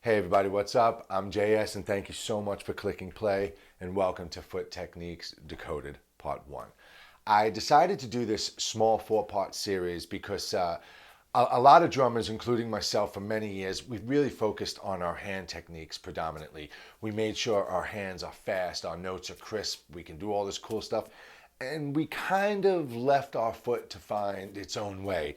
Hey everybody, what's up? I'm JS and thank you so much for clicking play and welcome to Foot Techniques Decoded Part 1. I decided to do this small 4-part series because a lot of drummers, including myself for many years, we've really focused on our hand techniques predominantly. We made sure our hands are fast, our notes are crisp, we can do all this cool stuff, and we kind of left our foot to find its own way.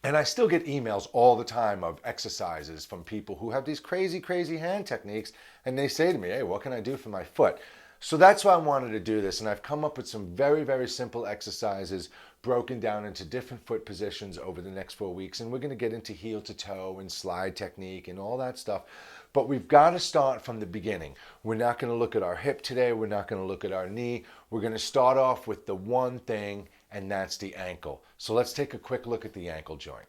And I still get emails all the time of exercises from people who have these crazy, crazy hand techniques. And they say to me, hey, what can I do for my foot? So that's why I wanted to do this. And I've come up with some very, very simple exercises broken down into different foot positions over the next 4 weeks. And we're going to get into heel to toe and slide technique and all that stuff. But we've got to start from the beginning. We're not going to look at our hip today. We're not going to look at our knee. We're going to start off with the one thing, and that's the ankle. So let's take a quick look at the ankle joint.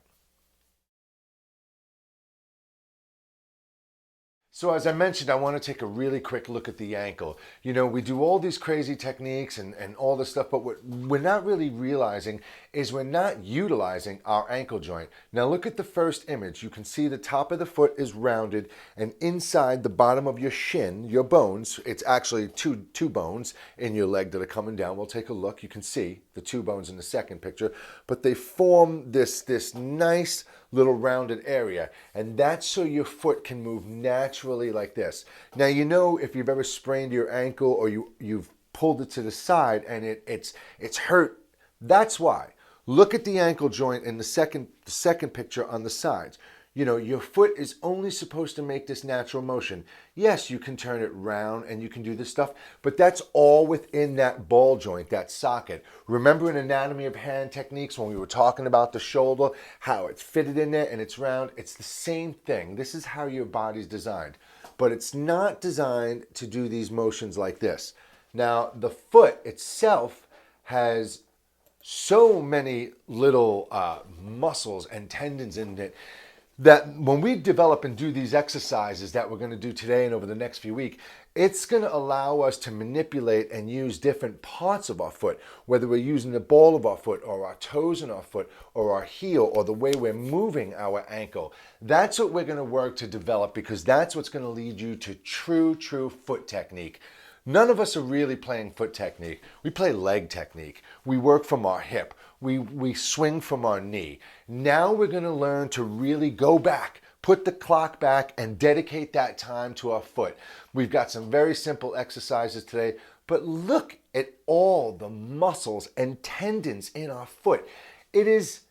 So as I mentioned, I want to take a really quick look at the ankle. You know, we do all these crazy techniques and all this stuff, but what we're not really realizing is we're not utilizing our ankle joint. Now look at the first image. You can see the top of the foot is rounded, and inside the bottom of your shin, your bones, it's actually two bones in your leg that are coming down. We'll take a look. You can see the 2 bones in the second picture, but they form this nice little rounded area, and that's so your foot can move naturally like this. Now, you know, if you've ever sprained your ankle or you've pulled it to the side and it's hurt, that's why. Look at the ankle joint in the second picture on the sides. You know, your foot is only supposed to make this natural motion. Yes, you can turn it round and you can do this stuff, but that's all within that ball joint, that socket. Remember in Anatomy of Hand Techniques when we were talking about the shoulder, how it's fitted in there and it's round? It's the same thing. This is how your body's designed, but it's not designed to do these motions like this. Now, the foot itself has so many little muscles and tendons in it that when we develop and do these exercises that we're going to do today and over the next few weeks, it's going to allow us to manipulate and use different parts of our foot, whether we're using the ball of our foot or our toes in our foot or our heel or the way we're moving our ankle. That's what we're going to work to develop, because that's what's going to lead you to true foot technique. None of us are really playing foot technique. We play leg technique. We work from our hip. We swing from our knee. Now we're going to learn to really go back, put the clock back, and dedicate that time to our foot. We've got some very simple exercises today, but look at all the muscles and tendons in our foot. It is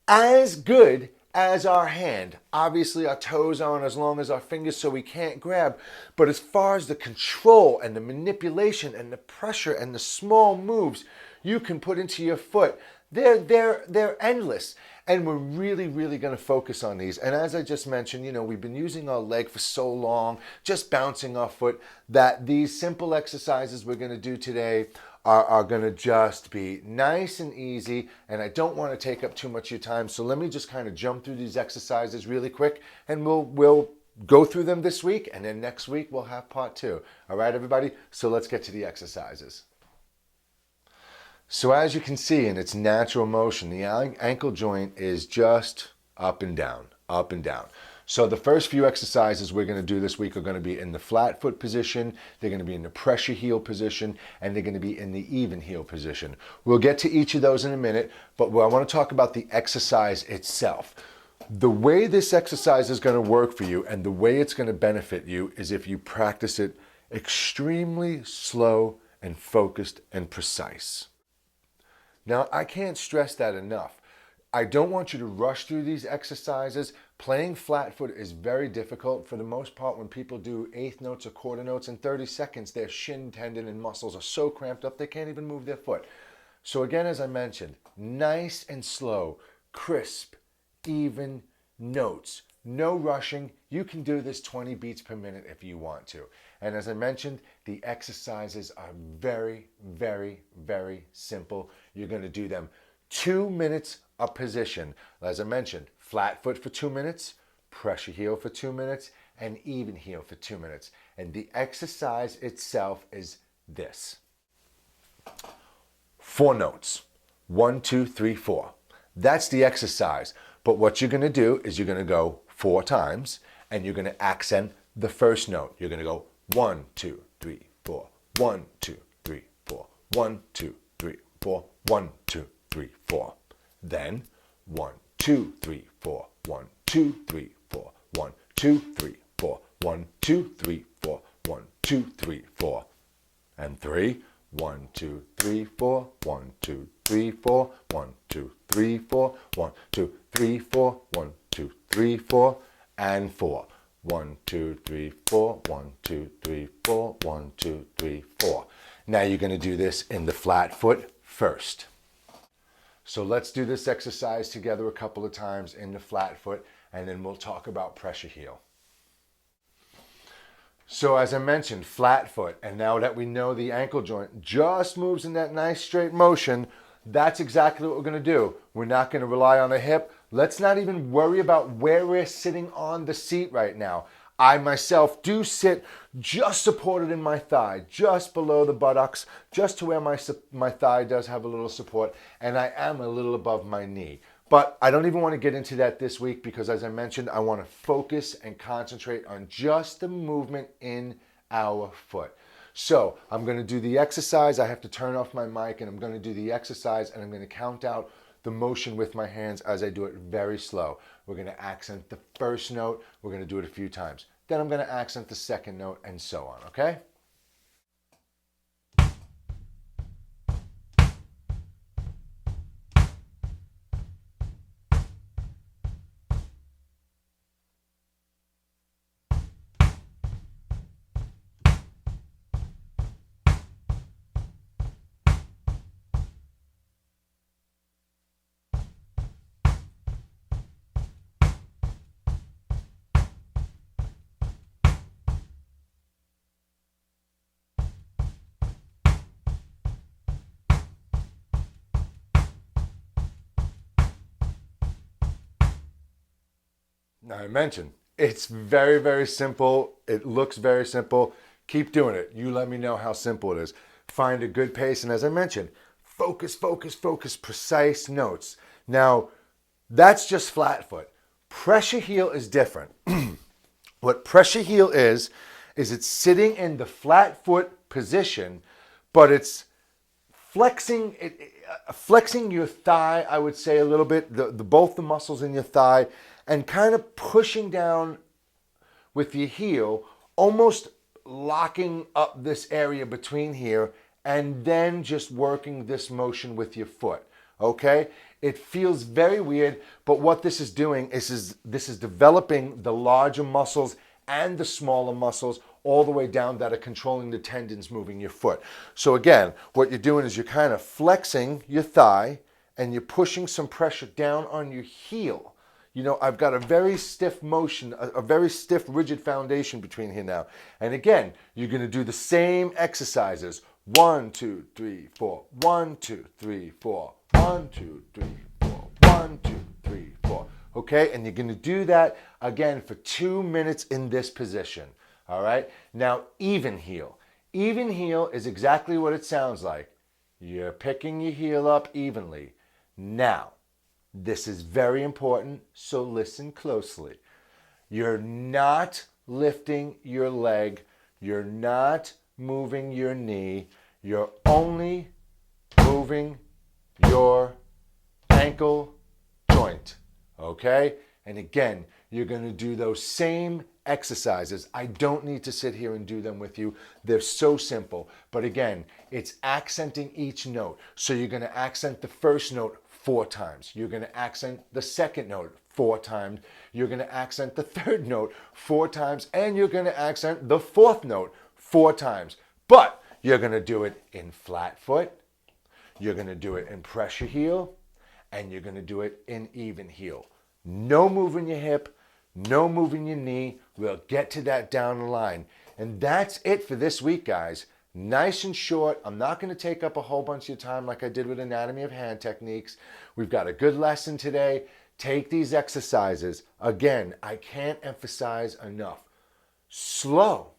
as good as our hand. Obviously our toes aren't as long as our fingers, so we can't grab, but as far as the control and the manipulation and the pressure and the small moves you can put into your foot, they're endless. And we're really going to focus on these. And as I just mentioned, you know, we've been using our leg for so long, just bouncing our foot, that these simple exercises we're going to do today are going to just be nice and easy, and I don't want to take up too much of your time, so let me just kind of jump through these exercises really quick, and we'll go through them this week, and then next week we'll have part 2. All right, everybody? So let's get to the exercises. So as you can see in its natural motion, the ankle joint is just up and down, up and down. So the first few exercises we're going to do this week are going to be in the flat foot position, they're going to be in the pressure heel position, and they're going to be in the even heel position. We'll get to each of those in a minute, but I want to talk about the exercise itself. The way this exercise is going to work for you and the way it's going to benefit you is if you practice it extremely slow and focused and precise. Now, I can't stress that enough. I don't want you to rush through these exercises. Playing flat foot is very difficult. For the most part, when people do eighth notes or quarter notes in 30 seconds, their shin tendon and muscles are so cramped up they can't even move their foot. So again, as I mentioned, nice and slow, crisp, even notes. No rushing. You can do this 20 beats per minute if you want to. And as I mentioned, the exercises are very simple. You're going to do them 2 minutes a position. As I mentioned, flat foot for 2 minutes, pressure heel for 2 minutes, and even heel for 2 minutes. And the exercise itself is this. 4 notes. 1, 2, 3, 4. That's the exercise. But what you're going to do is you're going to go 4 times, and you're going to accent the first note. You're going to go 1, 2, 3, 4, 1, 2, 3, 4, 1, 2, 3, 4, 1, 2, 3, 4. Then 1, 2, 3, 4, 1, 2, 3, 4, 1, 2, 3, 4, 1, 2, 3, 4, 1, 2, 3, 4. And 3, 1, 2, 3, 4, 1, 2, 3, 4, 1, 2, 3, 4, 1, 2, 3, 4, 1, 2, 3, 4, and 4. 1, 2, 3, 4, 1, 2, 3, 4, 1, 2, 3, 4. Now you're going to do this in the flat foot first. So let's do this exercise together a couple of times in the flat foot, and then we'll talk about pressure heel. So as I mentioned, flat foot, and now that we know the ankle joint just moves in that nice straight motion, that's exactly what we're going to do. We're not going to rely on the hip. Let's not even worry about where we're sitting on the seat right now. I myself do sit just supported in my thigh, just below the buttocks, just to where my thigh does have a little support, and I am a little above my knee. But I don't even want to get into that this week because, as I mentioned, I want to focus and concentrate on just the movement in our foot. So I'm going to do the exercise. I have to turn off my mic, and I'm going to do the exercise, and I'm going to count out the motion with my hands as I do it very slow. We're going to accent the first note. We're going to do it a few times. Then I'm going to accent the second note, and so on, okay? Now I mentioned, it's very, very simple. It looks very simple. Keep doing it. You let me know how simple it is. Find a good pace, and as I mentioned, focus, focus, focus, precise notes. Now, that's just flat foot. Pressure heel is different. What pressure heel is it's sitting in the flat foot position, but it's flexing your thigh, I would say a little bit, both the muscles in your thigh, and kind of pushing down with your heel, almost locking up this area between here, and then just working this motion with your foot, okay? It feels very weird, but what this is doing is this is developing the larger muscles and the smaller muscles all the way down that are controlling the tendons moving your foot. So again, what you're doing is you're kind of flexing your thigh, and you're pushing some pressure down on your heel. You know, I've got a very stiff motion, a very stiff, rigid foundation between here now. And again, you're going to do the same exercises. 1, 2, 3, 4. 1, 2, 3, 4. 1, 2, 3, 4. 1, 2, 3, 4. Okay, and you're going to do that again for 2 minutes in this position. All right, now even heel. Even heel is exactly what it sounds like. You're picking your heel up evenly. Now, this is very important, so listen closely. You're not lifting your leg. You're not moving your knee. You're only moving your ankle joint, okay? And again, you're going to do those same exercises. I don't need to sit here and do them with you. They're so simple. But again, it's accenting each note. So you're going to accent the first note 4 times. You're going to accent the second note 4 times. You're going to accent the third note 4 times. And you're going to accent the fourth note 4 times. But you're going to do it in flat foot. You're going to do it in pressure heel. And you're going to do it in even heel. No moving your hip. No moving your knee. We'll get to that down the line. And that's it for this week, guys. Nice and short. I'm not going to take up a whole bunch of your time like I did with Anatomy of Hand Techniques. We've got a good lesson today. Take these exercises. Again, I can't emphasize enough. Slow,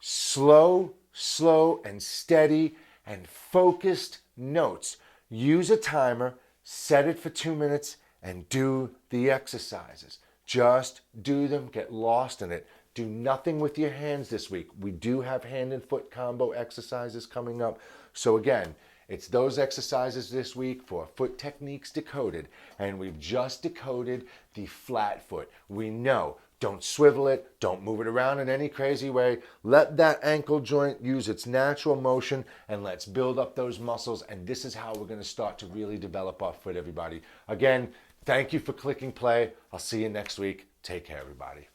slow, slow, and steady and focused notes. Use a timer, set it for 2 minutes, and do the exercises. Just do them, get lost in it. Do nothing with your hands this week. We do have hand and foot combo exercises coming up. So again, it's those exercises this week for Foot Techniques Decoded, and we've just decoded the flat foot. We know, don't swivel it, don't move it around in any crazy way. Let that ankle joint use its natural motion, and let's build up those muscles, and this is how we're going to start to really develop our foot, everybody. Again, thank you for clicking play. I'll see you next week. Take care, everybody.